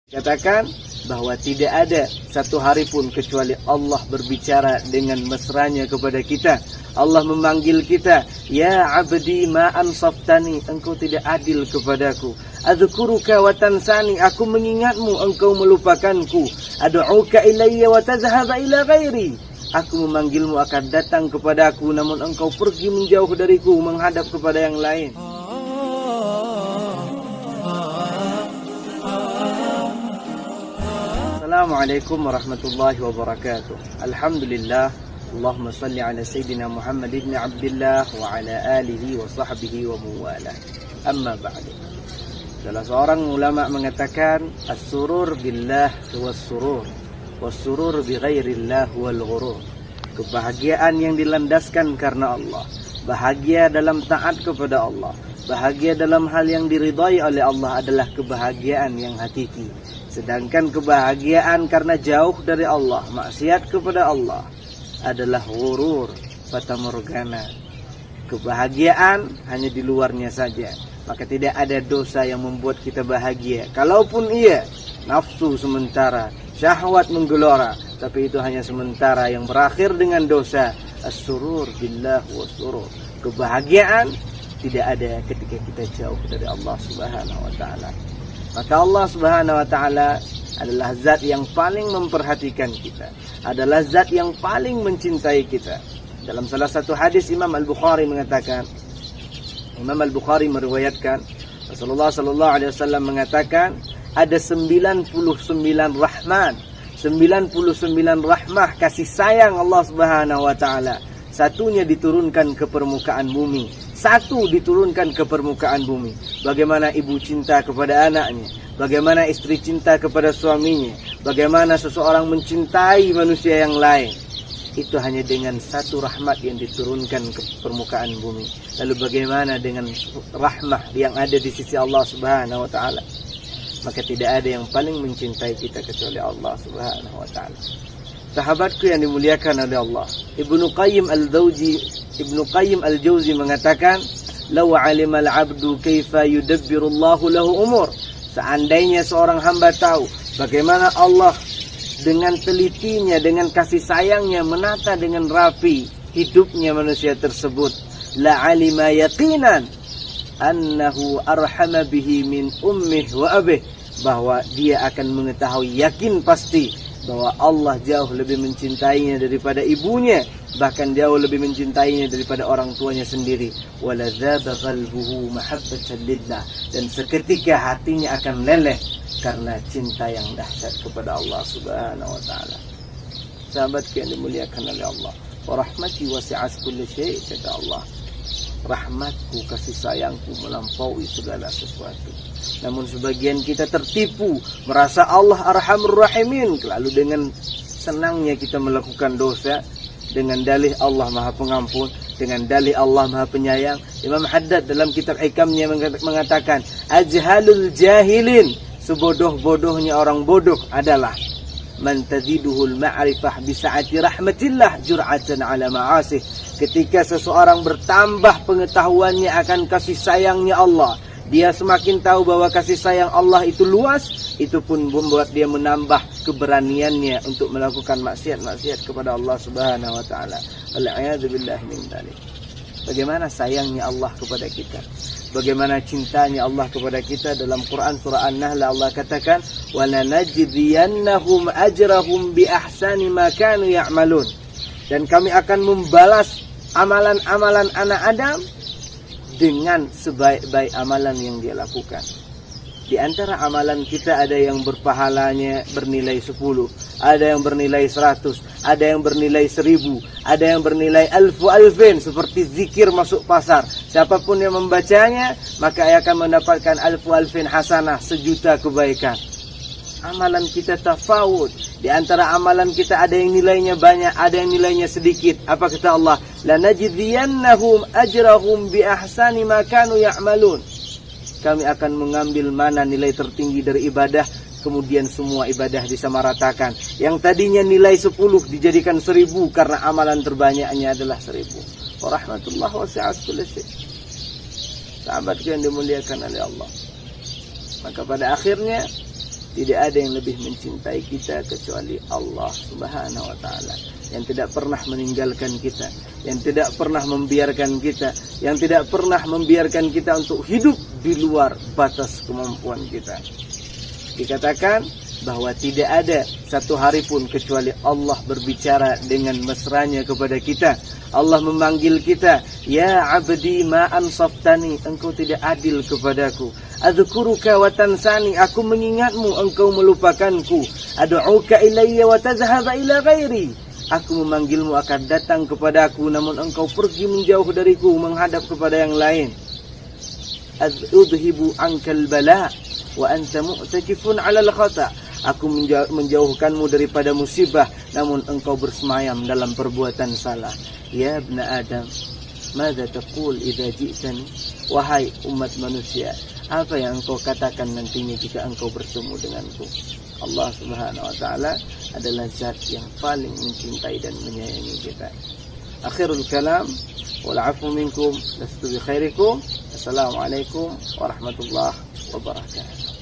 Katakan bahwa tidak ada satu hari pun kecuali Allah berbicara dengan mesranya kepada kita. Allah memanggil kita, ya abdi ma ansaftani, engkau tidak adil kepadaku. Adzkuruka wa tansani, aku mengingatmu, engkau melupakanku. Ad'uka ilayya wa tazhaba ila ghairi, aku memanggilmu akan datang kepadaku, namun engkau pergi menjauh dariku, menghadap kepada yang lain. Assalamualaikum warahmatullahi wabarakatuh. Alhamdulillah, Allahumma salli ala Sayyidina Muhammad ibn Abdullah wa ala alihi wa sahbihi wa muwalah. Amma ba'du. Salah seorang ulama mengatakan, as-surur billah was-surur, was-surur bi ghairillah wal ghurur. Kebahagiaan yang dilandaskan karena Allah, bahagia dalam taat kepada Allah, bahagia dalam hal yang diridai oleh Allah adalah kebahagiaan yang hakiki. Sedangkan kebahagiaan karena jauh dari Allah, maksiat kepada Allah, adalah ghurur, fatamorgana. Kebahagiaan hanya di luarnya saja. Maka tidak ada dosa yang membuat kita bahagia. Kalaupun iya, nafsu sementara, syahwat menggelora, tapi itu hanya sementara yang berakhir dengan dosa. As-surur billah was-surur. Kebahagiaan tidak ada ketika kita jauh dari Allah Subhanahu wa taala. Maka Allah Subhanahu wa taala adalah zat yang paling memperhatikan kita, adalah zat yang paling mencintai kita. Dalam salah satu hadis Imam Al-Bukhari mengatakan, Imam Al-Bukhari meriwayatkan, Rasulullah sallallahu alaihi wasallam mengatakan, ada 99 rahman, 99 rahmah kasih sayang Allah Subhanahu wa taala. Satunya diturunkan ke permukaan bumi, satu diturunkan ke permukaan bumi. Bagaimana ibu cinta kepada anaknya, bagaimana istri cinta kepada suaminya, bagaimana seseorang mencintai manusia yang lain. Itu hanya dengan satu rahmat yang diturunkan ke permukaan bumi. Lalu bagaimana dengan rahmah yang ada di sisi Allah Subhanahu wa taala? Maka tidak ada yang paling mencintai kita kecuali Allah Subhanahu wa taala. Sahabatku yang dimuliakan oleh Allah, Ibnu Qayyim Al-Jauzi mengatakan, "Law 'alima al-'abdu kaifa yudabbiru Allahu lahu umur." Seandainya seorang hamba tahu bagaimana Allah dengan telitinya, dengan kasih sayangnya menata dengan rapi hidupnya manusia tersebut, la 'alima yaqinan annahu arhama bihi min ummihi wa abihi, bahwa dia akan mengetahui yakin pasti bahwa Allah jauh lebih mencintainya daripada ibunya, bahkan jauh lebih mencintainya daripada orang tuanya sendiri. Waladzaba qalbuhu mahabbatan lillah, dan seketika hatinya akan meleleh karena cinta yang dahsyat kepada Allah Subhanahu wa taala. Sahabatku yang dimuliakan oleh Allah, wa rahmati wasi'at kulli syai', kata Allah, rahmatku, kasih sayangku melampaui segala sesuatu. Namun sebagian kita tertipu, merasa Allah Arhamur Rahimin, lalu dengan senangnya kita melakukan dosa dengan dalih Allah Maha Pengampun, dengan dalih Allah Maha Penyayang. Imam Haddad dalam kitab Hikamnya mengatakan, ajhalul jahilin, sebodoh-bodohnya orang bodoh adalah man taziduhul ma'rifah bisa'ati rahmatillah jur'atan ala ma'asih. Ketika seseorang bertambah pengetahuannya akan kasih sayangnya Allah, dia semakin tahu bahwa kasih sayang Allah itu luas, itu pun membuat dia menambah keberaniannya untuk melakukan maksiat-maksiat kepada Allah Subhanahu wa taala. Wal-'iyadzu billahi min dzalik. Bagaimana sayangnya Allah kepada kita, bagaimana cintanya Allah kepada kita. Dalam Quran surah An-Nahl Allah katakan, wa lanajziyannahum ajrahum bi ahsani ma kanu ya'malun, dan kami akan membalas amalan-amalan anak Adam dengan sebaik-baik amalan yang dia lakukan. Di antara amalan kita ada yang berpahalanya bernilai 10, ada yang bernilai 100, ada yang bernilai 1000, ada yang bernilai alfin, seperti zikir masuk pasar. Siapapun yang membacanya, maka ia akan mendapatkan alfin hasanah, 1.000.000 kebaikan. Amalan kita tafawud. Di antara amalan kita ada yang nilainya banyak, ada yang nilainya sedikit. Apa kata Allah? Lanajziyannahum ajrahum bi ahsani ma kanu ya'malun. Kami akan mengambil mana nilai tertinggi dari ibadah, kemudian semua ibadah disamaratakan. Yang tadinya nilai 10 dijadikan 1000 karena amalan terbanyaknya adalah 1000. Wa rahmatullah wasi'at kulli syai'. Sahabat yang dimuliakan oleh Allah. Maka pada akhirnya Tidak ada yang lebih mencintai kita kecuali Allah Subhanahu wa taala, yang tidak pernah meninggalkan kita, yang tidak pernah membiarkan kita, yang tidak pernah membiarkan kita untuk hidup di luar batas kemampuan kita. Dikatakan bahwa tidak ada satu hari pun kecuali Allah berbicara dengan mesranya kepada kita. Allah memanggil kita, ya abdi ma ansaftani, engkau tidak adil kepadaku. Adzkuruka wa tansani, aku mengingatmu engkau melupakanku. Ad'uka ilayya wa tazhaba ila ghairi, aku memanggilmu akan datang kepadaku namun engkau pergi menjauh dariku menghadap kepada yang lain. Udhibu ankal bala wa anta mu'takifun 'alal khata, aku menjauhkanmu daripada musibah namun engkau bersemayam dalam perbuatan salah. Ya ibna Adam, madza taqul idza ji'tani, wahai umat manusia, apa yang engkau katakan nantinya jika engkau bertemu denganku? Allah Subhanahu wa taala adalah zat yang paling mencintai dan menyayangi kita. Akhirul kalam, wal 'afwu minkum, lastu bi khairikum. Assalamualaikum warahmatullahi wabarakatuh.